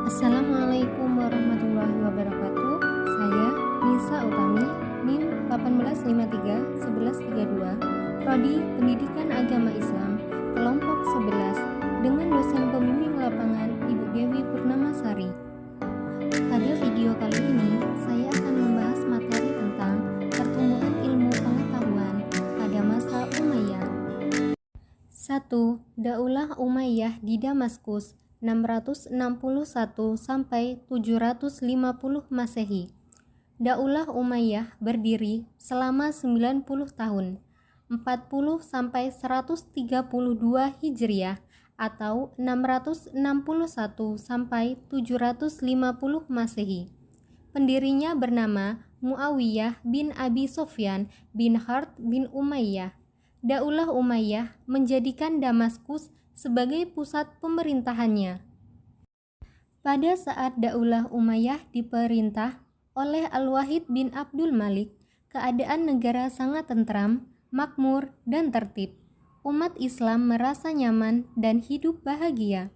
Assalamualaikum warahmatullahi wabarakatuh. Saya Nisa Utami, NIM 1853-1132, Prodi Pendidikan Agama Islam, kelompok 11, dengan dosen pembimbing lapangan Ibu Dewi Purnamasari. Pada video kali ini, saya akan membahas materi tentang pertumbuhan ilmu pengetahuan pada masa Umayyah. 1. Daulah Umayyah di Damaskus 661 sampai 750 Masehi. Daulah Umayyah berdiri selama 90 tahun, 40 sampai 132 Hijriah atau 661 sampai 750 Masehi. Pendirinya bernama Muawiyah bin Abi Sofyan bin Harth bin Umayyah. Daulah Umayyah menjadikan Damaskus sebagai pusat pemerintahannya. Pada saat Daulah Umayyah diperintah oleh Al-Wahid bin Abdul Malik, keadaan negara sangat tentram, makmur, dan tertib. Umat Islam merasa nyaman dan hidup bahagia.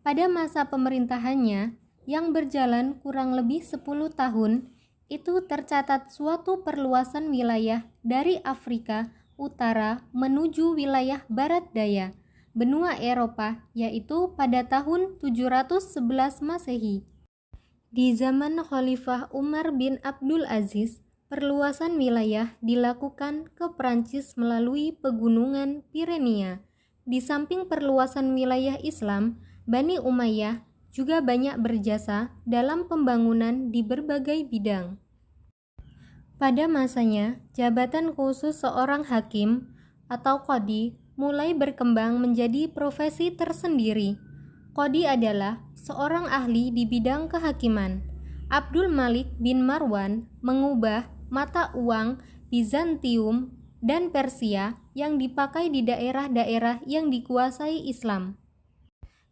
Pada masa pemerintahannya yang berjalan kurang lebih 10 tahun, itu tercatat suatu perluasan wilayah dari Afrika Utara menuju wilayah Barat Daya, benua Eropa, yaitu pada tahun 711 Masehi. Di zaman Khalifah Umar bin Abdul Aziz, perluasan wilayah dilakukan ke Prancis melalui pegunungan Pirenia. Di samping perluasan wilayah Islam, Bani Umayyah juga banyak berjasa dalam pembangunan di berbagai bidang. Pada masanya, jabatan khusus seorang hakim atau qadhi mulai berkembang menjadi profesi tersendiri. Qadhi adalah seorang ahli di bidang kehakiman. Abdul Malik bin Marwan mengubah mata uang Bizantium dan Persia yang dipakai di daerah-daerah yang dikuasai Islam.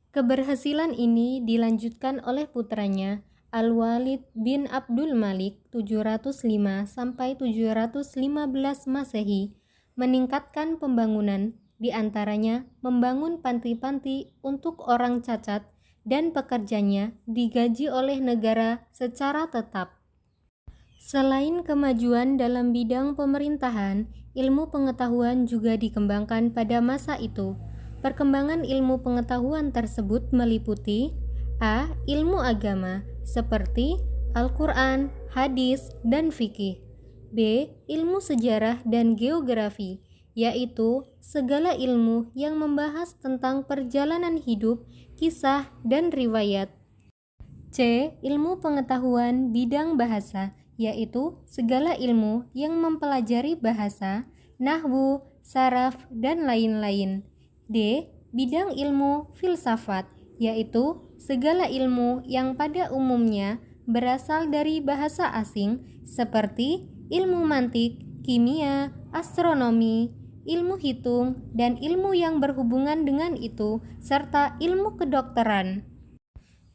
Keberhasilan ini dilanjutkan oleh putranya Al-Walid bin Abdul Malik 705 sampai 715 Masehi, meningkatkan pembangunan, di antaranya membangun panti-panti untuk orang cacat dan pekerjanya digaji oleh negara secara tetap. Selain kemajuan dalam bidang pemerintahan, ilmu pengetahuan juga dikembangkan pada masa itu. Perkembangan ilmu pengetahuan tersebut meliputi a. Ilmu agama seperti Al-Quran, hadis, dan fikih. B. Ilmu sejarah dan geografi, yaitu segala ilmu yang membahas tentang perjalanan hidup, kisah, dan riwayat. C. Ilmu pengetahuan bidang bahasa, yaitu segala ilmu yang mempelajari bahasa, nahwu, saraf, dan lain-lain. D. Bidang ilmu filsafat, yaitu segala ilmu yang pada umumnya berasal dari bahasa asing seperti ilmu mantik, kimia, astronomi, ilmu hitung, dan ilmu yang berhubungan dengan itu, serta ilmu kedokteran.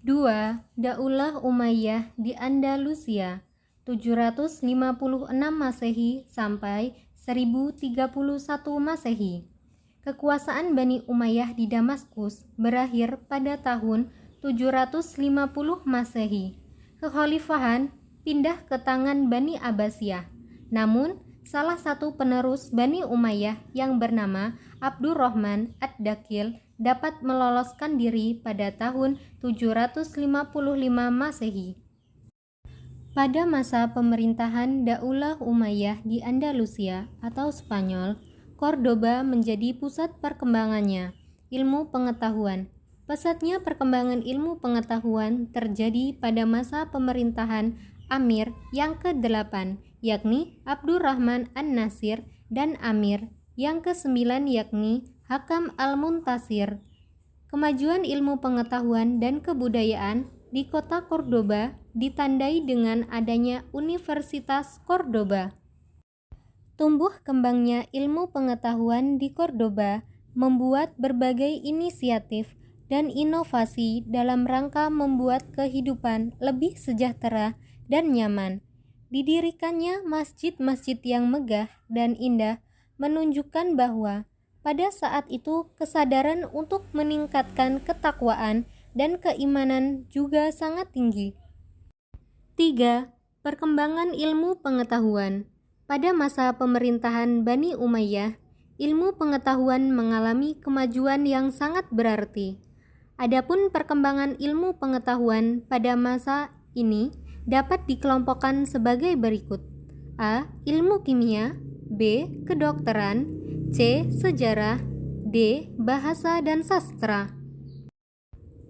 2. Daulah Umayyah di Andalusia 756 Masehi sampai 1031 Masehi. Kekuasaan Bani Umayyah di Damaskus berakhir pada tahun 750 Masehi. Kekhalifahan pindah ke tangan Bani Abbasiyah. Namun, salah satu penerus Bani Umayyah yang bernama Abdurrahman Ad-Dakil dapat meloloskan diri pada tahun 755 Masehi. Pada masa pemerintahan Daulah Umayyah di Andalusia atau Spanyol, Cordoba menjadi pusat perkembangannya, ilmu pengetahuan. Pesatnya perkembangan ilmu pengetahuan terjadi pada masa pemerintahan Amir yang ke-8, yakni Abdurrahman An-Nasir, dan Amir yang ke-9, yakni Hakam Al-Muntasir. Kemajuan ilmu pengetahuan dan kebudayaan di kota Cordoba ditandai dengan adanya Universitas Cordoba. Tumbuh kembangnya ilmu pengetahuan di Cordoba membuat berbagai inisiatif dan inovasi dalam rangka membuat kehidupan lebih sejahtera dan nyaman. Didirikannya masjid-masjid yang megah dan indah menunjukkan bahwa pada saat itu kesadaran untuk meningkatkan ketakwaan dan keimanan juga sangat tinggi. 3. Perkembangan ilmu pengetahuan. Pada masa pemerintahan Bani Umayyah, ilmu pengetahuan mengalami kemajuan yang sangat berarti. Adapun perkembangan ilmu pengetahuan pada masa ini dapat dikelompokkan sebagai berikut. A. Ilmu kimia, B. Kedokteran, C. Sejarah, D. Bahasa dan sastra.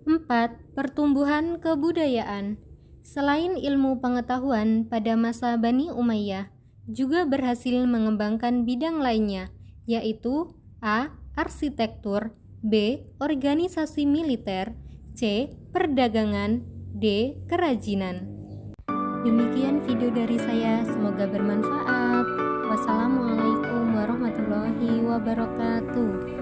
4. Pertumbuhan kebudayaan. Selain ilmu pengetahuan pada masa Bani Umayyah, juga berhasil mengembangkan bidang lainnya, yaitu A. Arsitektur, B. Organisasi militer, C. Perdagangan, D. Kerajinan. Demikian video dari saya, semoga bermanfaat. Wassalamualaikum warahmatullahi wabarakatuh.